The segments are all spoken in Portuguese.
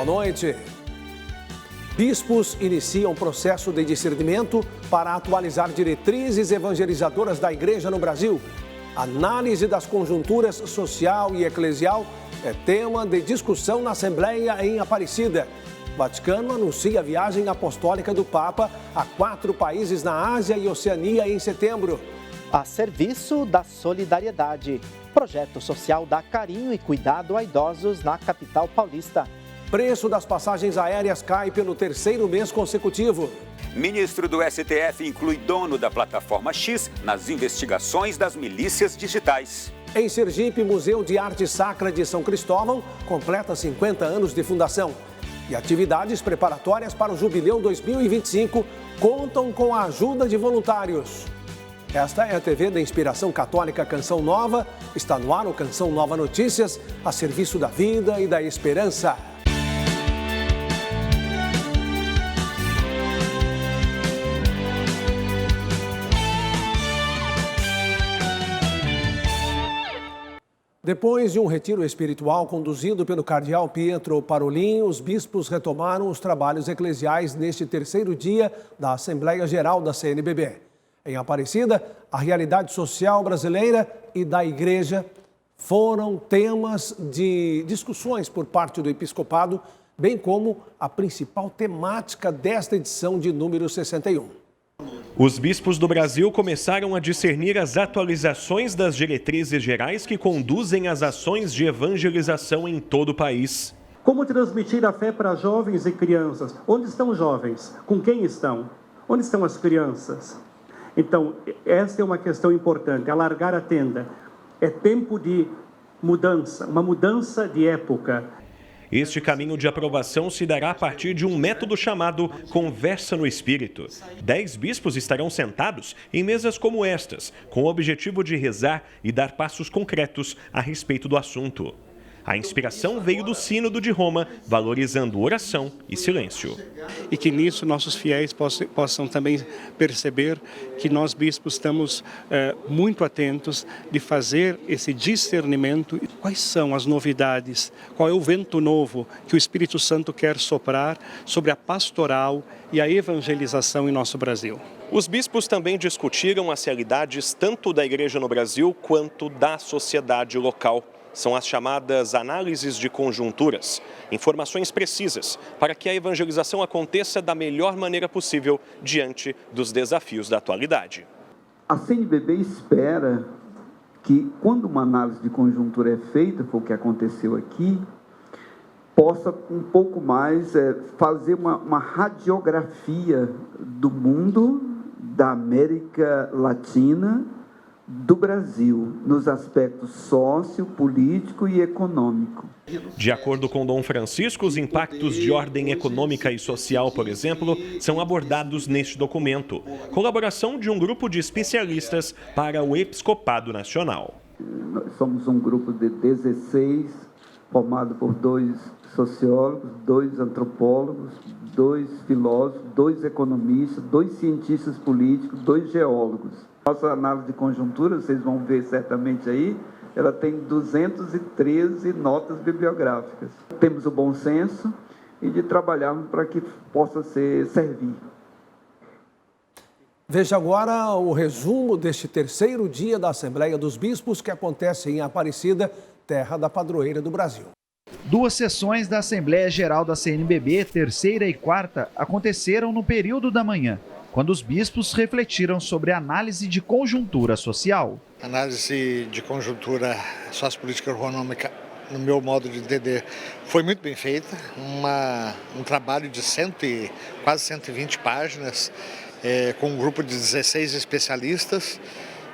Boa noite. Bispos iniciam processo de discernimento para atualizar diretrizes evangelizadoras da Igreja no Brasil. Análise das conjunturas social e eclesial é tema de discussão na Assembleia em Aparecida. O Vaticano anuncia a viagem apostólica do Papa a 4 países na Ásia e Oceania em setembro. A serviço da solidariedade. Projeto social dá carinho e cuidado a idosos na capital paulista. Preço das passagens aéreas cai pelo 3º mês consecutivo. Ministro do STF inclui dono da plataforma X nas investigações das milícias digitais. Em Sergipe, Museu de Arte Sacra de São Cristóvão completa 50 anos de fundação. E atividades preparatórias para o Jubileu 2025 contam com a ajuda de voluntários. Esta é a TV da Inspiração Católica Canção Nova. Está no ar o Canção Nova Notícias, a serviço da vida e da esperança. Depois de um retiro espiritual conduzido pelo cardeal Pietro Parolin, os bispos retomaram os trabalhos eclesiais neste 3º dia da Assembleia Geral da CNBB. Em Aparecida, a realidade social brasileira e da Igreja foram temas de discussões por parte do episcopado, bem como a principal temática desta edição de número 61. Os bispos do Brasil começaram a discernir as atualizações das diretrizes gerais que conduzem as ações de evangelização em todo o país. Como transmitir a fé para jovens e crianças? Onde estão os jovens? Com quem estão? Onde estão as crianças? Então, essa é uma questão importante, alargar a tenda. É tempo de mudança, uma mudança de época. Este caminho de aprovação se dará a partir de um método chamado Conversa no Espírito. 10 bispos estarão sentados em mesas como estas, com o objetivo de rezar e dar passos concretos a respeito do assunto. A inspiração veio do Sínodo de Roma, valorizando oração e silêncio. E que nisso nossos fiéis possam também perceber que nós bispos estamos muito atentos de fazer esse discernimento. Quais são as novidades? Qual é o vento novo que o Espírito Santo quer soprar sobre a pastoral e a evangelização em nosso Brasil? Os bispos também discutiram as realidades tanto da Igreja no Brasil quanto da sociedade local. São as chamadas análises de conjunturas, informações precisas para que a evangelização aconteça da melhor maneira possível diante dos desafios da atualidade. A CNBB espera que, quando uma análise de conjuntura é feita, foi o que aconteceu aqui, possa um pouco mais fazer uma radiografia do mundo, da América Latina, do Brasil, nos aspectos sócio, político e econômico. De acordo com Dom Francisco, os impactos de ordem econômica e social, por exemplo, são abordados neste documento. Colaboração de um grupo de especialistas para o Episcopado Nacional. Nós somos um grupo de 16, formado por 2 sociólogos, 2 antropólogos, 2 filósofos, 2 economistas, 2 cientistas políticos, 2 geólogos. Nossa análise de conjuntura, vocês vão ver certamente aí, ela tem 213 notas bibliográficas. Temos o bom senso e de trabalharmos para que possa servir. Veja agora o resumo deste 3º dia da Assembleia dos Bispos que acontece em Aparecida, terra da padroeira do Brasil. 2 sessões da Assembleia Geral da CNBB, 3ª e 4ª, aconteceram no período da manhã, quando os bispos refletiram sobre a análise de conjuntura social. A análise de conjuntura sociopolítica e econômica, no meu modo de entender, foi muito bem feita. Um trabalho de quase 120 páginas, com um grupo de 16 especialistas,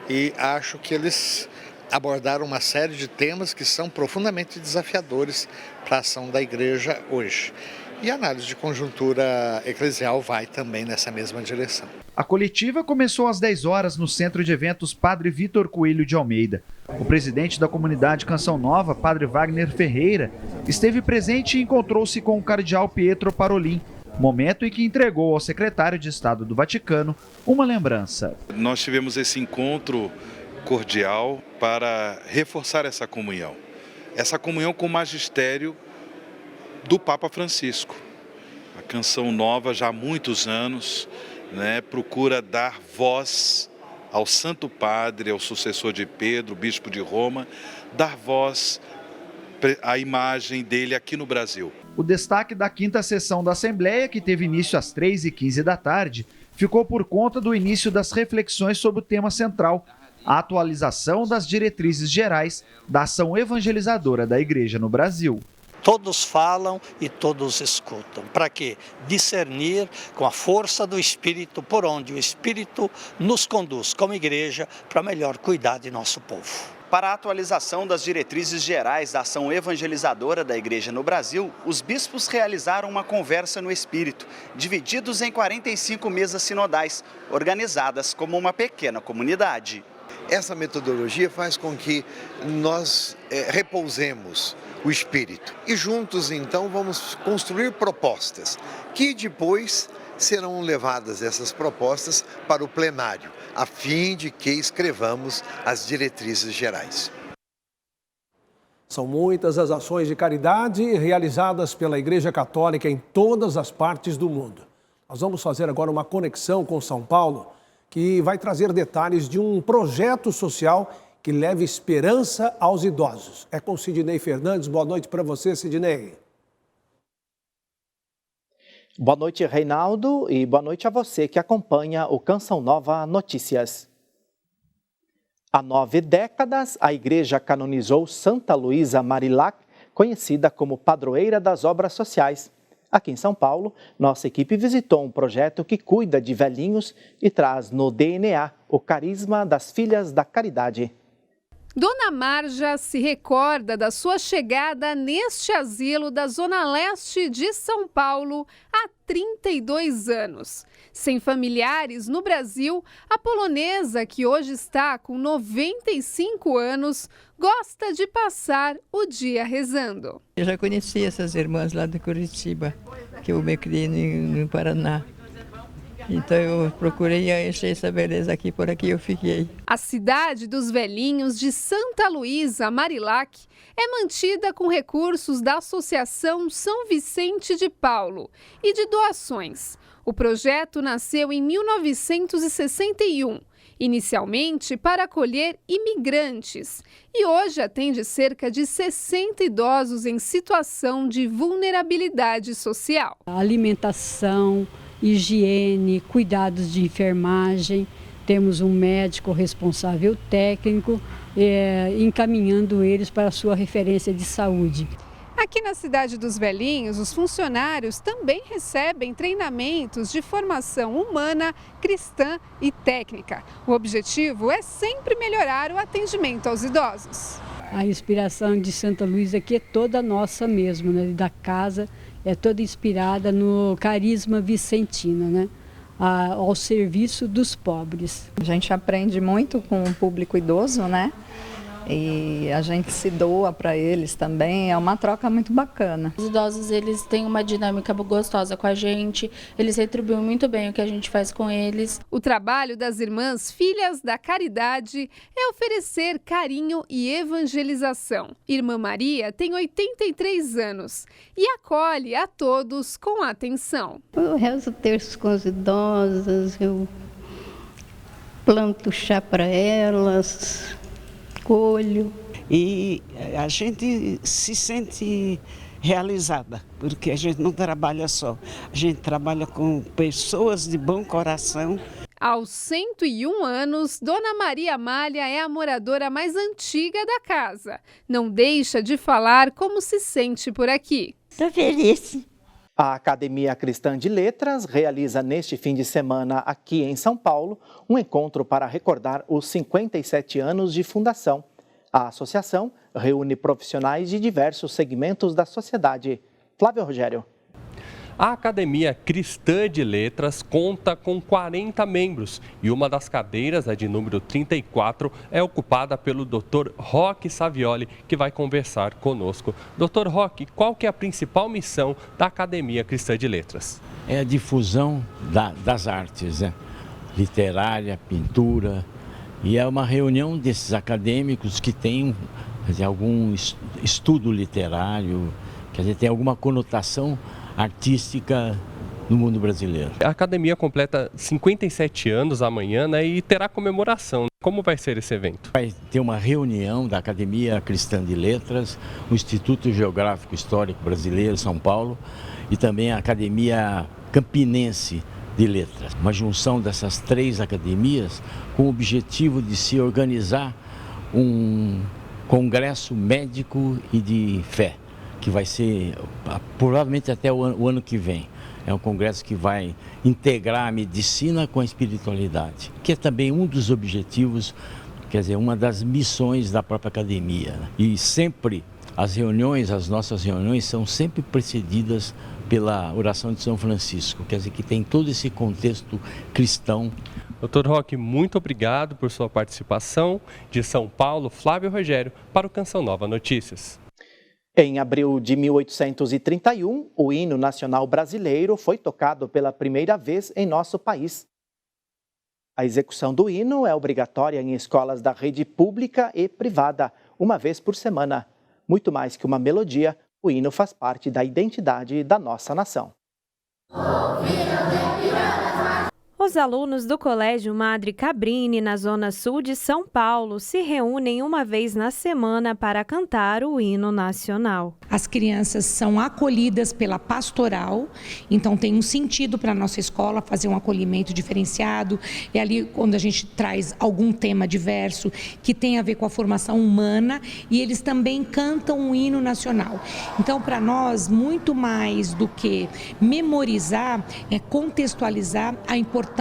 e acho que eles abordaram uma série de temas que são profundamente desafiadores para a ação da Igreja hoje. E a análise de conjuntura eclesial vai também nessa mesma direção. A coletiva começou às 10 horas no Centro de Eventos Padre Vitor Coelho de Almeida. O presidente da comunidade Canção Nova, Padre Wagner Ferreira, esteve presente e encontrou-se com o cardeal Pietro Parolin, momento em que entregou ao secretário de Estado do Vaticano uma lembrança. Nós tivemos esse encontro cordial para reforçar essa comunhão com o magistério do Papa Francisco. A Canção Nova, já há muitos anos, né, procura dar voz ao Santo Padre, ao sucessor de Pedro, bispo de Roma, dar voz à imagem dele aqui no Brasil. O destaque da 5ª sessão da Assembleia, que teve início às 3h15 da tarde, ficou por conta do início das reflexões sobre o tema central, a atualização das diretrizes gerais da ação evangelizadora da Igreja no Brasil. Todos falam e todos escutam. Para quê? Discernir com a força do Espírito por onde o Espírito nos conduz como igreja para melhor cuidar de nosso povo. Para a atualização das diretrizes gerais da ação evangelizadora da Igreja no Brasil, os bispos realizaram uma conversa no Espírito, divididos em 45 mesas sinodais, organizadas como uma pequena comunidade. Essa metodologia faz com que nós repousemos o Espírito e juntos, então, vamos construir propostas que depois serão levadas essas propostas para o plenário, a fim de que escrevamos as diretrizes gerais. São muitas as ações de caridade realizadas pela Igreja Católica em todas as partes do mundo. Nós vamos fazer agora uma conexão com São Paulo, que vai trazer detalhes de um projeto social que leva esperança aos idosos. É com Sidnei Fernandes. Boa noite para você, Sidnei. Boa noite, Reinaldo, e boa noite a você que acompanha o Canção Nova Notícias. Há 9 décadas, a Igreja canonizou Santa Luísa Marilac, conhecida como padroeira das obras sociais. Aqui em São Paulo, nossa equipe visitou um projeto que cuida de velhinhos e traz no DNA o carisma das Filhas da Caridade. Dona Marja se recorda da sua chegada neste asilo da Zona Leste de São Paulo há 32 anos. Sem familiares no Brasil, a polonesa, que hoje está com 95 anos, gosta de passar o dia rezando. Eu já conheci essas irmãs lá de Curitiba, que eu me criei no Paraná. Então eu procurei e achei essa beleza aqui, por aqui eu fiquei. A cidade dos velhinhos de Santa Luísa Marilac é mantida com recursos da Associação São Vicente de Paulo e de doações. O projeto nasceu em 1961, inicialmente para acolher imigrantes, e hoje atende cerca de 60 idosos em situação de vulnerabilidade social. A alimentação, higiene, cuidados de enfermagem, temos um médico responsável técnico encaminhando eles para a sua referência de saúde. Aqui na Cidade dos Velhinhos, os funcionários também recebem treinamentos de formação humana, cristã e técnica. O objetivo é sempre melhorar o atendimento aos idosos. A inspiração de Santa Luísa aqui é toda nossa mesmo, né? Da casa, é toda inspirada no carisma vicentino, né? Ao serviço dos pobres. A gente aprende muito com o público idoso, né? E a gente se doa para eles também, é uma troca muito bacana. Os idosos, eles têm uma dinâmica gostosa com a gente, eles retribuem muito bem o que a gente faz com eles. O trabalho das irmãs Filhas da Caridade é oferecer carinho e evangelização. Irmã Maria tem 83 anos e acolhe a todos com atenção. Eu rezo terços com os idosos, eu planto chá para elas, colho. E a gente se sente realizada, porque a gente não trabalha só, a gente trabalha com pessoas de bom coração. Aos 101 anos, Dona Maria Amália é a moradora mais antiga da casa. Não deixa de falar como se sente por aqui. Estou feliz. A Academia Cristã de Letras realiza neste fim de semana aqui em São Paulo um encontro para recordar os 57 anos de fundação. A associação reúne profissionais de diversos segmentos da sociedade. Flávio Rogério. A Academia Cristã de Letras conta com 40 membros e uma das cadeiras, a de número 34, é ocupada pelo Dr. Roque Savioli, que vai conversar conosco. Dr. Roque, qual que é a principal missão da Academia Cristã de Letras? É a difusão das artes, né? Literária, pintura, e é uma reunião desses acadêmicos que têm algum estudo literário, Quer dizer, tem alguma conotação artística no mundo brasileiro. A academia completa 57 anos amanhã, né, e terá comemoração. Como vai ser esse evento? Vai ter uma reunião da Academia Cristã de Letras, o Instituto Geográfico Histórico Brasileiro, São Paulo, e também a Academia Campinense de Letras. Uma junção dessas 3 academias com o objetivo de se organizar um congresso médico e de fé, que vai ser provavelmente até o ano que vem. É um congresso que vai integrar a medicina com a espiritualidade, que é também um dos objetivos, quer dizer, uma das missões da própria academia. E sempre as nossas reuniões são sempre precedidas pela oração de São Francisco, quer dizer, que tem todo esse contexto cristão. Dr. Roque, muito obrigado por sua participação. De São Paulo, Flávio Rogério, para o Canção Nova Notícias. Em abril de 1831, o hino nacional brasileiro foi tocado pela primeira vez em nosso país. A execução do hino é obrigatória em escolas da rede pública e privada, uma vez por semana. Muito mais que uma melodia, o hino faz parte da identidade da nossa nação. Os alunos do Colégio Madre Cabrini, na Zona Sul de São Paulo, se reúnem uma vez na semana para cantar o hino nacional. As crianças são acolhidas pela pastoral, então tem um sentido para a nossa escola fazer um acolhimento diferenciado. É ali quando a gente traz algum tema diverso que tem a ver com a formação humana, e eles também cantam o hino nacional. Então, para nós, muito mais do que memorizar, é contextualizar a importância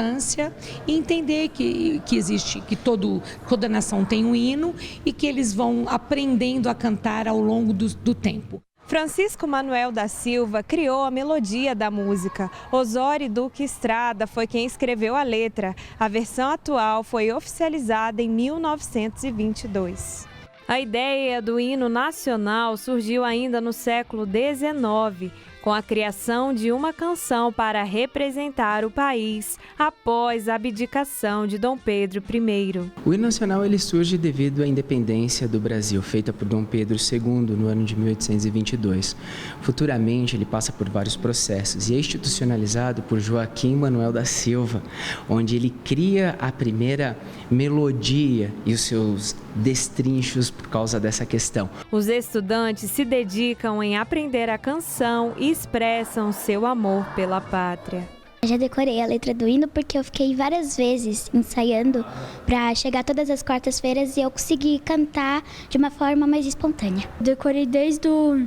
e entender que existe, que toda nação tem um hino e que eles vão aprendendo a cantar ao longo do tempo. Francisco Manuel da Silva criou a melodia da música. Osório Duque Estrada foi quem escreveu a letra. A versão atual foi oficializada em 1922. A ideia do hino nacional surgiu ainda no século XIX, com a criação de uma canção para representar o país após a abdicação de Dom Pedro I. O hino nacional ele surge devido à independência do Brasil, feita por Dom Pedro II no ano de 1822. Futuramente ele passa por vários processos e é institucionalizado por Joaquim Manuel da Silva, onde ele cria a primeira melodia e os seus destrinchos por causa dessa questão. Os estudantes se dedicam em aprender a canção e expressam seu amor pela pátria. Eu já decorei a letra do hino porque eu fiquei várias vezes ensaiando para chegar todas as quartas-feiras e eu consegui cantar de uma forma mais espontânea. Decorei desde o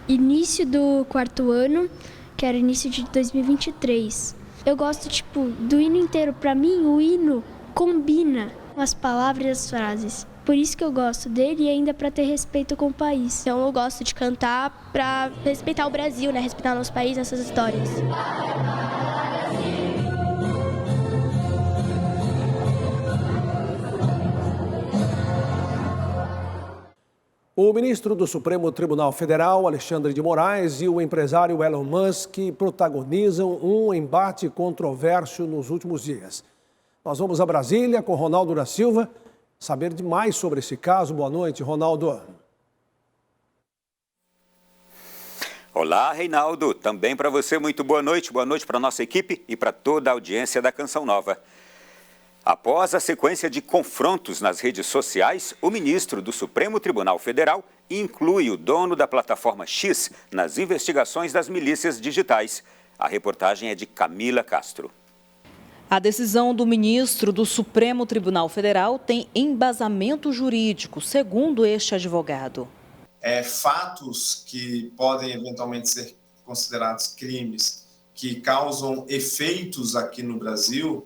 início do 4º ano, que era início de 2023. Eu gosto do hino inteiro. Para mim, o hino combina com as palavras e as frases. Por isso que eu gosto dele e ainda para ter respeito com o país. Então eu gosto de cantar para respeitar o Brasil, né? Respeitar nosso país, nossas histórias. O ministro do Supremo Tribunal Federal, Alexandre de Moraes, e o empresário Elon Musk protagonizam um embate controverso nos últimos dias. Nós vamos a Brasília com Ronaldo da Silva saber mais sobre esse caso. Boa noite, Ronaldo. Olá, Reinaldo. Também para você, muito boa noite. Boa noite para a nossa equipe e para toda a audiência da Canção Nova. Após a sequência de confrontos nas redes sociais, o ministro do Supremo Tribunal Federal inclui o dono da plataforma X nas investigações das milícias digitais. A reportagem é de Camila Castro. A decisão do ministro do Supremo Tribunal Federal tem embasamento jurídico, segundo este advogado. Fatos que podem eventualmente ser considerados crimes, que causam efeitos aqui no Brasil,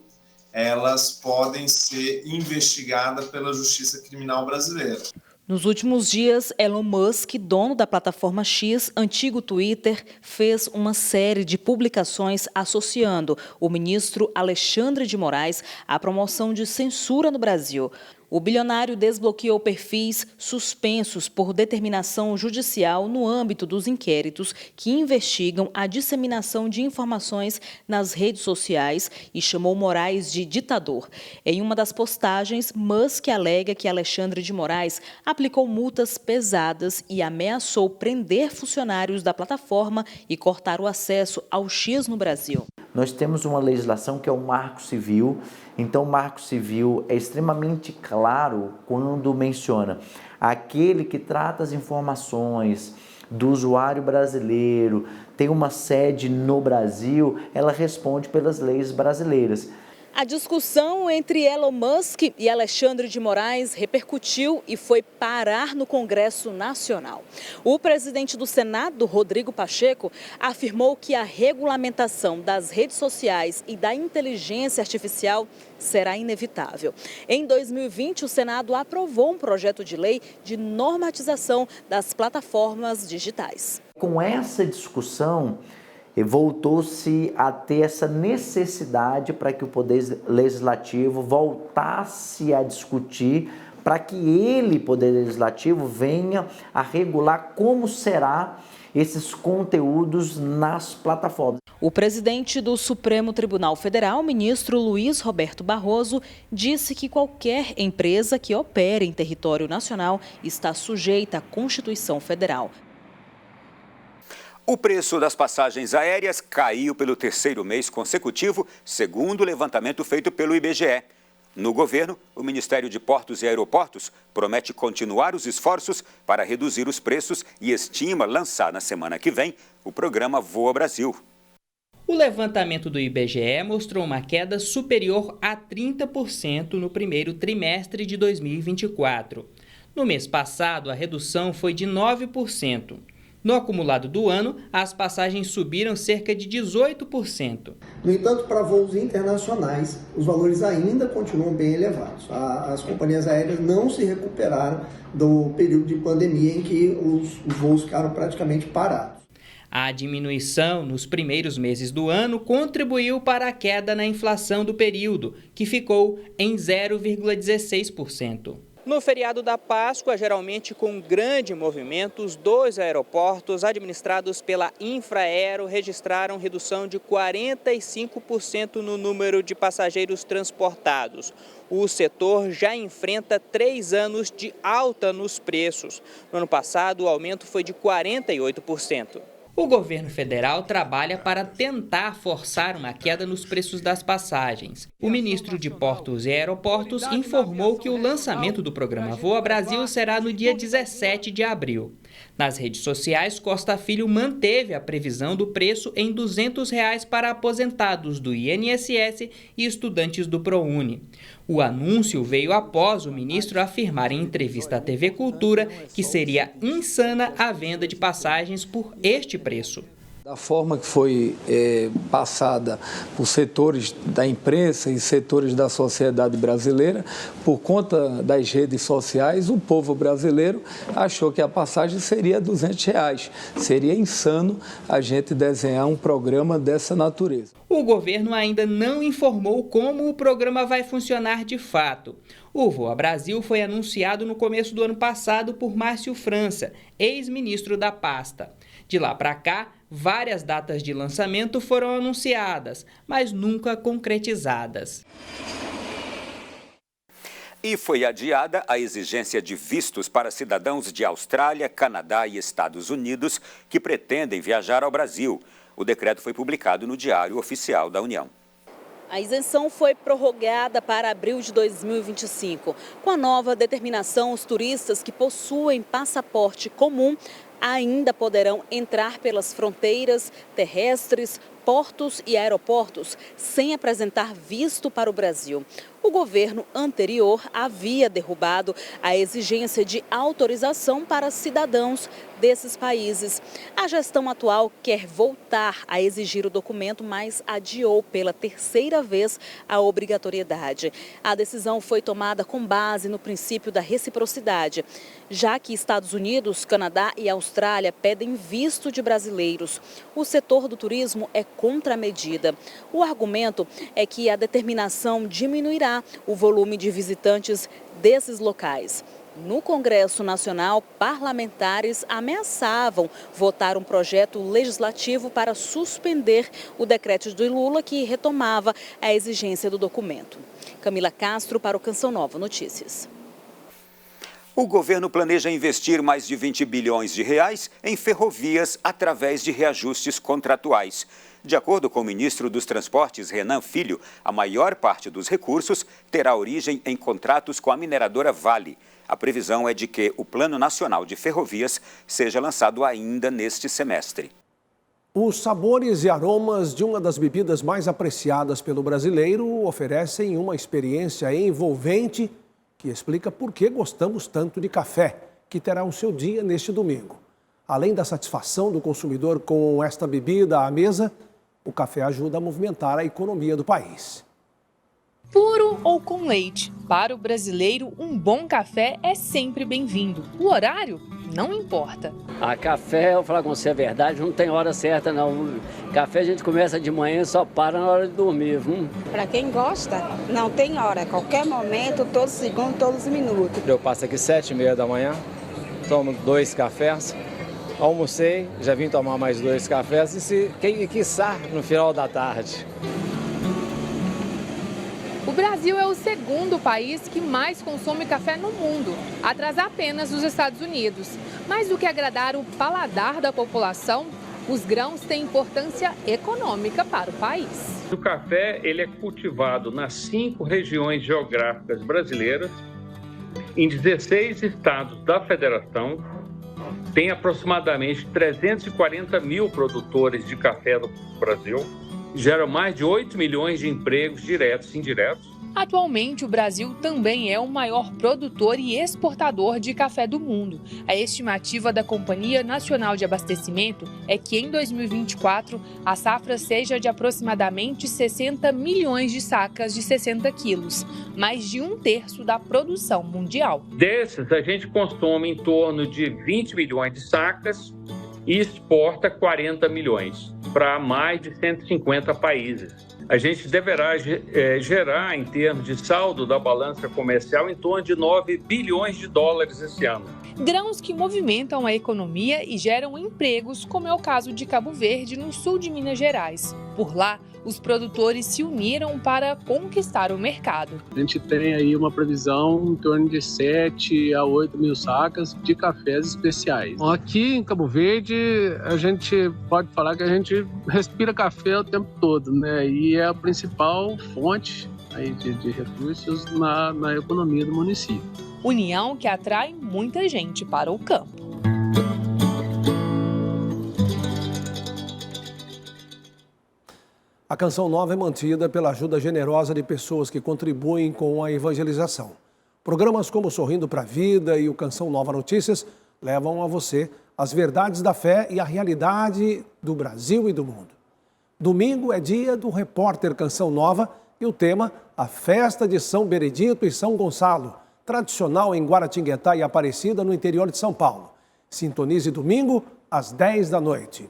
elas podem ser investigadas pela Justiça Criminal Brasileira. Nos últimos dias, Elon Musk, dono da plataforma X, antigo Twitter, fez uma série de publicações associando o ministro Alexandre de Moraes à promoção de censura no Brasil. O bilionário desbloqueou perfis suspensos por determinação judicial no âmbito dos inquéritos que investigam a disseminação de informações nas redes sociais e chamou Moraes de ditador. Em uma das postagens, Musk alega que Alexandre de Moraes aplicou multas pesadas e ameaçou prender funcionários da plataforma e cortar o acesso ao X no Brasil. Nós temos uma legislação que é o Marco Civil, então o Marco Civil é extremamente claro quando menciona aquele que trata as informações do usuário brasileiro, tem uma sede no Brasil, ela responde pelas leis brasileiras. A discussão entre Elon Musk e Alexandre de Moraes repercutiu e foi parar no Congresso Nacional. O presidente do Senado, Rodrigo Pacheco, afirmou que a regulamentação das redes sociais e da inteligência artificial será inevitável. Em 2020, o Senado aprovou um projeto de lei de normatização das plataformas digitais. Com essa discussão, voltou-se a ter essa necessidade para que o Poder Legislativo voltasse a discutir, para que ele, Poder Legislativo, venha a regular como será esses conteúdos nas plataformas. O presidente do Supremo Tribunal Federal, ministro Luiz Roberto Barroso, disse que qualquer empresa que opere em território nacional está sujeita à Constituição Federal. O preço das passagens aéreas caiu pelo terceiro mês consecutivo, segundo o levantamento feito pelo IBGE. No governo, o Ministério de Portos e Aeroportos promete continuar os esforços para reduzir os preços e estima lançar na semana que vem o programa Voa Brasil. O levantamento do IBGE mostrou uma queda superior a 30% no primeiro trimestre de 2024. No mês passado, a redução foi de 9%. No acumulado do ano, as passagens subiram cerca de 18%. No entanto, para voos internacionais, os valores ainda continuam bem elevados. As companhias aéreas não se recuperaram do período de pandemia em que os voos ficaram praticamente parados. A diminuição nos primeiros meses do ano contribuiu para a queda na inflação do período, que ficou em 0,16%. No feriado da Páscoa, geralmente com grande movimento, os dois aeroportos administrados pela Infraero registraram redução de 45% no número de passageiros transportados. O setor já enfrenta 3 anos de alta nos preços. No ano passado, o aumento foi de 48%. O governo federal trabalha para tentar forçar uma queda nos preços das passagens. O ministro de Portos e Aeroportos informou que o lançamento do programa Voa Brasil será no dia 17 de abril. Nas redes sociais, Costa Filho manteve a previsão do preço em R$ 200 para aposentados do INSS e estudantes do ProUni. O anúncio veio após o ministro afirmar em entrevista à TV Cultura que seria insana a venda de passagens por este preço. Da forma que foi passada por setores da imprensa e setores da sociedade brasileira, por conta das redes sociais, o povo brasileiro achou que a passagem seria R$ 200. Seria insano a gente desenhar um programa dessa natureza. O governo ainda não informou como o programa vai funcionar de fato. O Voa Brasil foi anunciado no começo do ano passado por Márcio França, ex-ministro da pasta. De lá para cá, várias datas de lançamento foram anunciadas, mas nunca concretizadas. E foi adiada a exigência de vistos para cidadãos de Austrália, Canadá e Estados Unidos que pretendem viajar ao Brasil. O decreto foi publicado no Diário Oficial da União. A isenção foi prorrogada para abril de 2025. Com a nova determinação, os turistas que possuem passaporte comum ainda poderão entrar pelas fronteiras terrestres, portos e aeroportos sem apresentar visto para o Brasil. O governo anterior havia derrubado a exigência de autorização para cidadãos desses países. A gestão atual quer voltar a exigir o documento, mas adiou pela terceira vez a obrigatoriedade. A decisão foi tomada com base no princípio da reciprocidade, já que Estados Unidos, Canadá e Austrália pedem visto de brasileiros. O setor do turismo é contramedida. O argumento é que a determinação diminuirá o volume de visitantes desses locais. No Congresso Nacional, parlamentares ameaçavam votar um projeto legislativo para suspender o decreto de Lula que retomava a exigência do documento. Camila Castro para o Canção Nova Notícias. O governo planeja investir mais de 20 bilhões de reais em ferrovias através de reajustes contratuais. De acordo com o ministro dos Transportes, Renan Filho, a maior parte dos recursos terá origem em contratos com a mineradora Vale. A previsão é de que o Plano Nacional de Ferrovias seja lançado ainda neste semestre. Os sabores e aromas de uma das bebidas mais apreciadas pelo brasileiro oferecem uma experiência envolvente que explica por que gostamos tanto de café, que terá o seu dia neste domingo. Além da satisfação do consumidor com esta bebida à mesa, o café ajuda a movimentar a economia do país. Puro ou com leite, para o brasileiro, um bom café é sempre bem-vindo. O horário não importa. Café, eu vou falar com você a verdade, não tem hora certa não. Café a gente começa de manhã e só para na hora de dormir. Para quem gosta, não tem hora. Qualquer momento, todo segundo, todos os minutos. Eu passo aqui 7h30 da manhã, tomo 2 cafés, almocei, já vim tomar mais 2 cafés e quiçá no final da tarde. O Brasil é o segundo país que mais consome café no mundo, atrás apenas dos Estados Unidos. Mais do que agradar o paladar da população, os grãos têm importância econômica para o país. O café ele é cultivado nas 5 regiões geográficas brasileiras, em 16 estados da federação. Tem aproximadamente 340 mil produtores de café no Brasil. Gera mais de 8 milhões de empregos diretos e indiretos. Atualmente, o Brasil também é o maior produtor e exportador de café do mundo. A estimativa da Companhia Nacional de Abastecimento é que em 2024 a safra seja de aproximadamente 60 milhões de sacas de 60 quilos, mais de 1/3 da produção mundial. Desses, a gente consome em torno de 20 milhões de sacas e exporta 40 milhões para mais de 150 países. A gente deverá gerar, em termos de saldo da balança comercial, em torno de 9 bilhões de dólares esse ano. Grãos que movimentam a economia e geram empregos, como é o caso de Cabo Verde, no sul de Minas Gerais. Por lá, os produtores se uniram para conquistar o mercado. A gente tem aí uma previsão em torno de 7 a 8 mil sacas de cafés especiais. Aqui em Cabo Verde, a gente pode falar que a gente respira café o tempo todo, né? E é a principal fonte aí de recursos na economia do município. União que atrai muita gente para o campo. A Canção Nova é mantida pela ajuda generosa de pessoas que contribuem com a evangelização. Programas como Sorrindo para a Vida e o Canção Nova Notícias levam a você as verdades da fé e a realidade do Brasil e do mundo. Domingo é dia do repórter Canção Nova e o tema, a festa de São Benedito e São Gonçalo, tradicional em Guaratinguetá e Aparecida, no interior de São Paulo. Sintonize domingo às 10 da noite.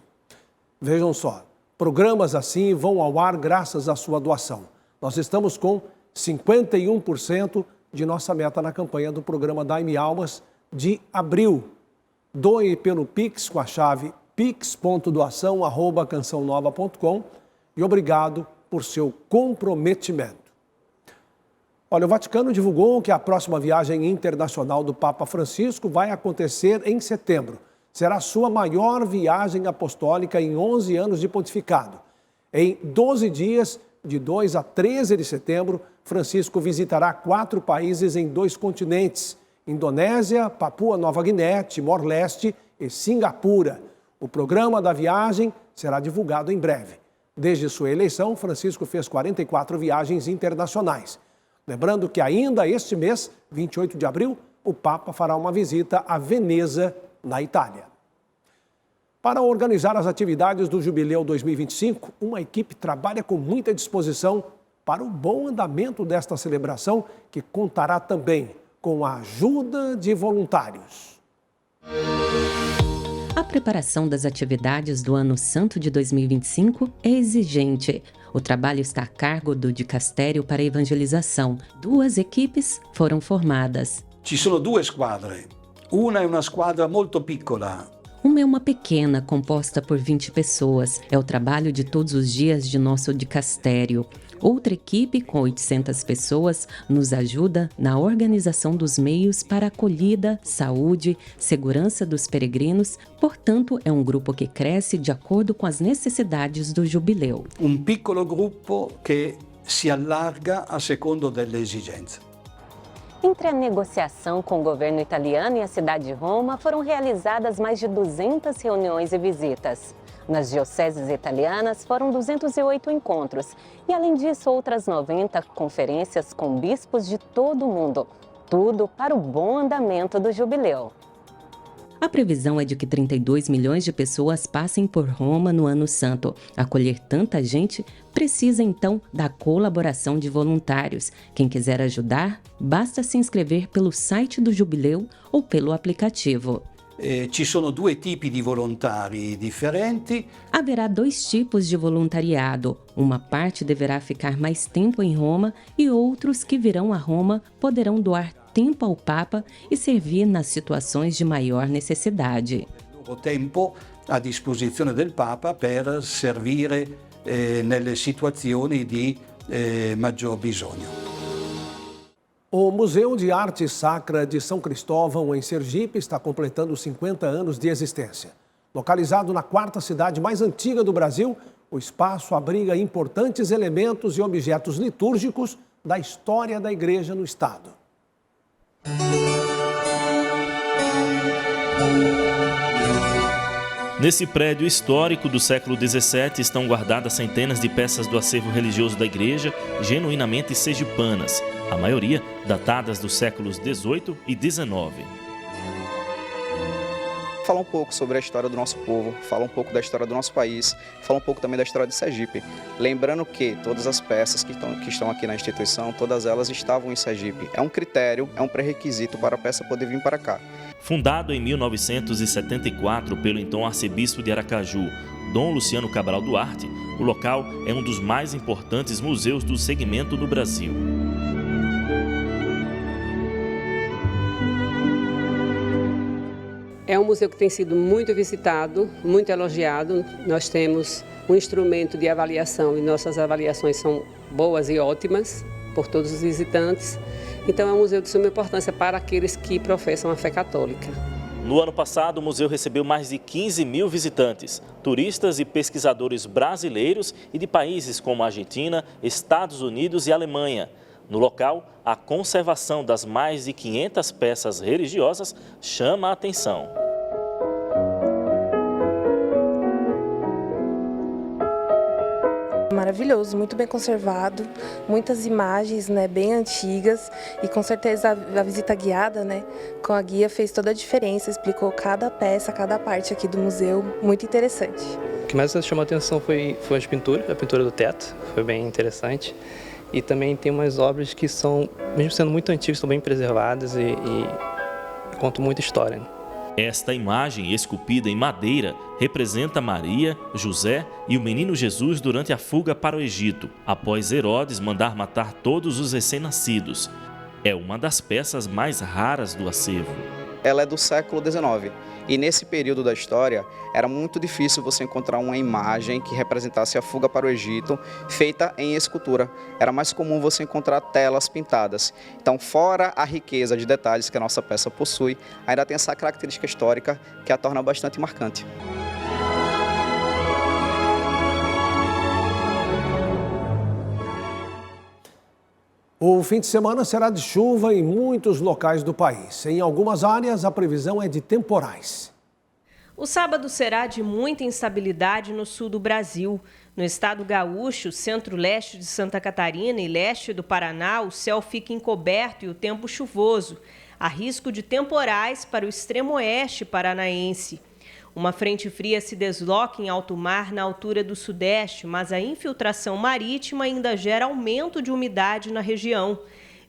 Vejam só, programas assim vão ao ar graças à sua doação. Nós estamos com 51% de nossa meta na campanha do programa Dai-me Almas de abril. Doe pelo Pix com a chave pix.doação@cançãonova.com e obrigado por seu comprometimento. Olha, o Vaticano divulgou que a próxima viagem internacional do Papa Francisco vai acontecer em setembro. Será a sua maior viagem apostólica em 11 anos de pontificado. Em 12 dias, de 2 a 13 de setembro, Francisco visitará 4 países em 2 continentes: Indonésia, Papua Nova Guiné, Timor-Leste e Singapura. O programa da viagem será divulgado em breve. Desde sua eleição, Francisco fez 44 viagens internacionais. Lembrando que ainda este mês, 28 de abril, o Papa fará uma visita a Veneza, na Itália. Para organizar as atividades do Jubileu 2025, uma equipe trabalha com muita disposição para o bom andamento desta celebração, que contará também com a ajuda de voluntários. A preparação das atividades do Ano Santo de 2025 é exigente. O trabalho está a cargo do Dicastério para a Evangelização. 2 equipes foram formadas. Ci sono 2 squadre. Una è una squadra molto piccola. Uma é uma pequena, composta por 20 pessoas. É o trabalho de todos os dias de nosso dicastério. Outra equipe, com 800 pessoas, nos ajuda na organização dos meios para acolhida, saúde, segurança dos peregrinos. Portanto, é um grupo que cresce de acordo com as necessidades do jubileu. Um piccolo gruppo che si allarga a secondo delle esigenze. Entre a negociação com o governo italiano e a cidade de Roma, foram realizadas mais de 200 reuniões e visitas. Nas dioceses italianas, foram 208 encontros. E, além disso, outras 90 conferências com bispos de todo o mundo. Tudo para o bom andamento do jubileu. A previsão é de que 32 milhões de pessoas passem por Roma no Ano Santo. Acolher tanta gente precisa, então, da colaboração de voluntários. Quem quiser ajudar, basta se inscrever pelo site do Jubileu ou pelo aplicativo. Ci sono 2 tipi di volontari differenti. Haverá 2 tipos de voluntariado. Uma parte deverá ficar mais tempo em Roma e outros que virão a Roma poderão doar tempo ao Papa e servir nas situações de maior necessidade. O tempo a disposizione del Papa per servire nelle situazioni di maggior bisogno. O Museu de Arte Sacra de São Cristóvão, em Sergipe, está completando 50 anos de existência. Localizado na 4ª cidade mais antiga do Brasil, o espaço abriga importantes elementos e objetos litúrgicos da história da Igreja no estado. Nesse prédio histórico do século XVII estão guardadas centenas de peças do acervo religioso da igreja, genuinamente sergipanas, a maioria datadas dos séculos XVIII e XIX. Falar um pouco sobre a história do nosso povo, falar um pouco da história do nosso país, falar um pouco também da história de Sergipe. Lembrando que todas as peças que estão aqui na instituição, todas elas estavam em Sergipe. É um critério, é um pré-requisito para a peça poder vir para cá. Fundado em 1974 pelo então arcebispo de Aracaju, Dom Luciano Cabral Duarte, o local é um dos mais importantes museus do segmento no Brasil. É um museu que tem sido muito visitado, muito elogiado. Nós temos um instrumento de avaliação e nossas avaliações são boas e ótimas por todos os visitantes. Então é um museu de suma importância para aqueles que professam a fé católica. No ano passado, o museu recebeu mais de 15 mil visitantes, turistas e pesquisadores brasileiros e de países como Argentina, Estados Unidos e Alemanha. No local, a conservação das mais de 500 peças religiosas chama a atenção. Maravilhoso, muito bem conservado, muitas imagens, bem antigas e com certeza a visita guiada, com a guia fez toda a diferença, explicou cada peça, cada parte aqui do museu, muito interessante. O que mais chamou a atenção foi a pintura do teto, foi bem interessante. E também tem umas obras que são, mesmo sendo muito antigas, estão bem preservadas e contam muita história. Esta imagem, esculpida em madeira, representa Maria, José e o menino Jesus durante a fuga para o Egito, após Herodes mandar matar todos os recém-nascidos. É uma das peças mais raras do acervo. Ela é do século XIX e nesse período da história era muito difícil você encontrar uma imagem que representasse a fuga para o Egito feita em escultura. Era mais comum você encontrar telas pintadas. Então, fora a riqueza de detalhes que a nossa peça possui, ainda tem essa característica histórica que a torna bastante marcante. O fim de semana será de chuva em muitos locais do país. Em algumas áreas, a previsão é de temporais. O sábado será de muita instabilidade no sul do Brasil. No estado gaúcho, centro-leste de Santa Catarina e leste do Paraná, o céu fica encoberto e o tempo chuvoso. Há risco de temporais para o extremo oeste paranaense. Uma frente fria se desloca em alto mar na altura do sudeste, mas a infiltração marítima ainda gera aumento de umidade na região.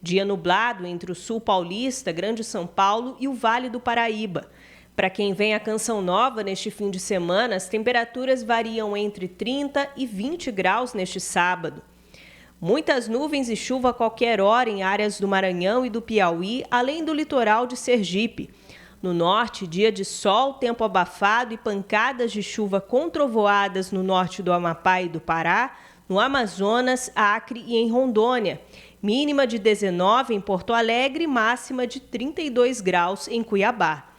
Dia nublado entre o sul paulista, Grande São Paulo e o Vale do Paraíba. Para quem vem à Canção Nova neste fim de semana, as temperaturas variam entre 30 e 20 graus neste sábado. Muitas nuvens e chuva a qualquer hora em áreas do Maranhão e do Piauí, além do litoral de Sergipe. No norte, dia de sol, tempo abafado e pancadas de chuva com trovoadas no norte do Amapá e do Pará, no Amazonas, Acre e em Rondônia. Mínima de 19 em Porto Alegre e máxima de 32 graus em Cuiabá.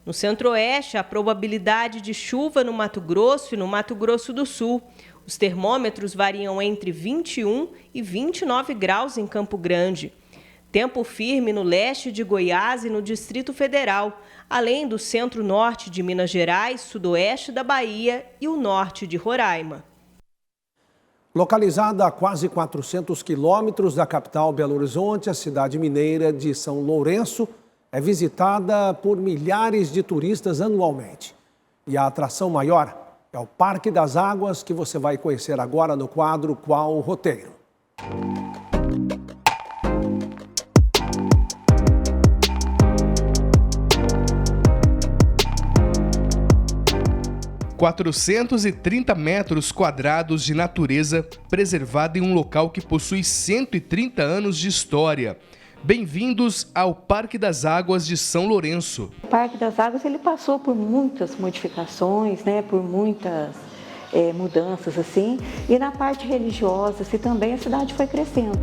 No centro-oeste, a probabilidade de chuva no Mato Grosso e no Mato Grosso do Sul. Os termômetros variam entre 21 e 29 graus em Campo Grande. Tempo firme no leste de Goiás e no Distrito Federal, além do centro-norte de Minas Gerais, sudoeste da Bahia e o norte de Roraima. Localizada a quase 400 quilômetros da capital Belo Horizonte, a cidade mineira de São Lourenço é visitada por milhares de turistas anualmente. E a atração maior é o Parque das Águas, que você vai conhecer agora no quadro Qual o Roteiro. – 430 metros quadrados de natureza preservada em um local que possui 130 anos de história. Bem-vindos ao Parque das Águas de São Lourenço. O Parque das Águas ele passou por muitas modificações, por muitas mudanças assim, e na parte religiosa também a cidade foi crescendo.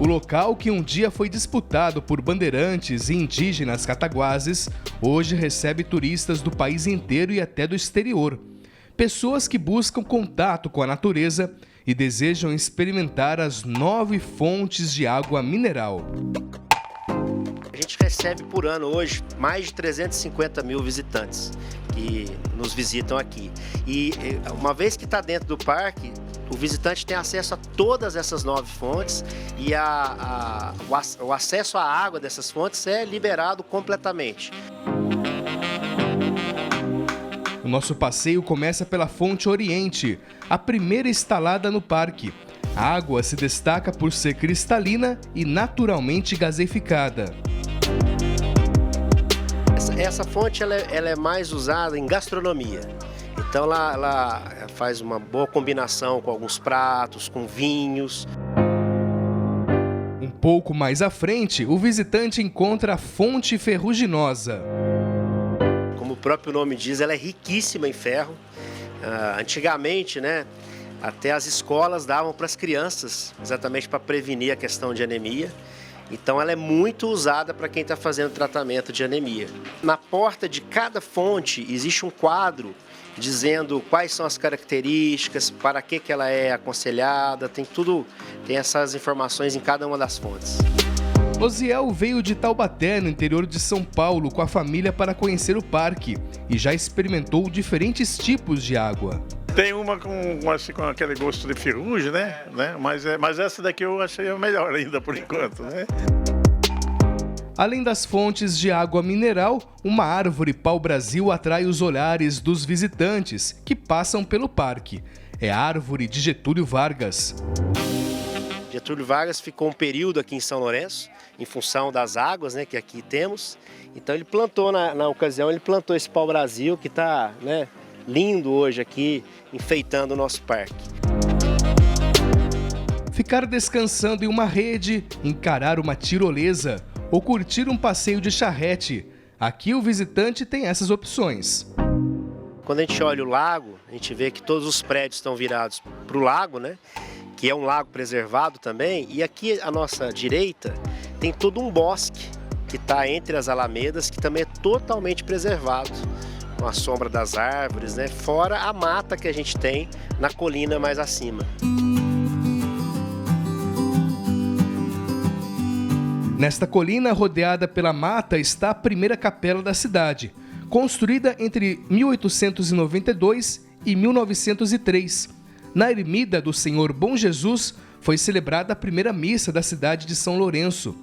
O local, que um dia foi disputado por bandeirantes e indígenas cataguases, hoje recebe turistas do país inteiro e até do exterior. Pessoas que buscam contato com a natureza e desejam experimentar as 9 fontes de água mineral. A gente recebe por ano hoje mais de 350 mil visitantes que nos visitam aqui. E uma vez que está dentro do parque, o visitante tem acesso a todas essas 9 fontes e o acesso à água dessas fontes é liberado completamente. O nosso passeio começa pela Fonte Oriente, a primeira instalada no parque. A água se destaca por ser cristalina e naturalmente gaseificada. Essa fonte ela é mais usada em gastronomia. Então ela faz uma boa combinação com alguns pratos, com vinhos. Um pouco mais à frente, o visitante encontra a Fonte Ferruginosa. Como o próprio nome diz, ela é riquíssima em ferro. Antigamente, até as escolas davam para as crianças, exatamente para prevenir a questão de anemia. Então ela é muito usada para quem está fazendo tratamento de anemia. Na porta de cada fonte existe um quadro dizendo quais são as características, para que ela é aconselhada, tem essas informações em cada uma das fontes. Osiel veio de Taubaté, no interior de São Paulo, com a família para conhecer o parque e já experimentou diferentes tipos de água. Tem uma com aquele gosto de ferrugem, mas essa daqui eu achei a melhor ainda por enquanto, Além das fontes de água mineral, uma árvore pau-brasil atrai os olhares dos visitantes que passam pelo parque. É a árvore de Getúlio Vargas. Getúlio Vargas ficou um período aqui em São Lourenço, em função das águas que aqui temos. Então ele plantou, na ocasião, ele plantou esse pau-brasil que está lindo hoje aqui, enfeitando o nosso parque. Ficar descansando em uma rede, encarar uma tirolesa ou curtir um passeio de charrete. Aqui o visitante tem essas opções. Quando a gente olha o lago, a gente vê que todos os prédios estão virados para o lago, que é um lago preservado também. E aqui à nossa direita tem todo um bosque que está entre as alamedas, que também é totalmente preservado, com a sombra das árvores, fora a mata que a gente tem na colina mais acima. Nesta colina, rodeada pela mata, está a primeira capela da cidade, construída entre 1892 e 1903. Na ermida do Senhor Bom Jesus, foi celebrada a primeira missa da cidade de São Lourenço.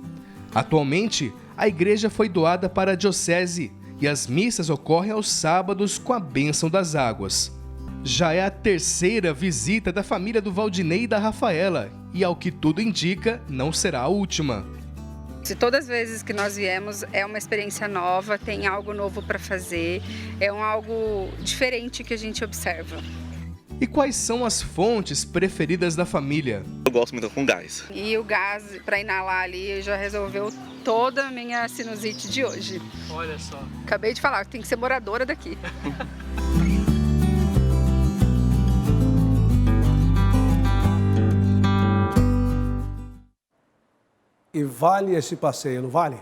Atualmente, a igreja foi doada para a diocese e as missas ocorrem aos sábados com a bênção das águas. Já é a terceira visita da família do Valdinei e da Rafaela, e ao que tudo indica, não será a última. Todas as vezes que nós viemos é uma experiência nova, tem algo novo para fazer, algo diferente que a gente observa. E quais são as fontes preferidas da família? Eu gosto muito com gás. E o gás para inalar ali já resolveu toda a minha sinusite de hoje. Olha só. Acabei de falar, tem que ser moradora daqui. E vale esse passeio, não vale?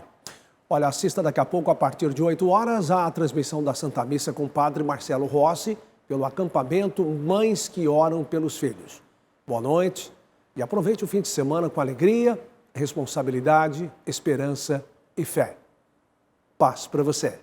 Olha, assista daqui a pouco, a partir de 8 horas, a transmissão da Santa Missa com o Padre Marcelo Rossi, pelo acampamento Mães que Oram pelos Filhos. Boa noite e aproveite o fim de semana com alegria, responsabilidade, esperança e fé. Paz para você.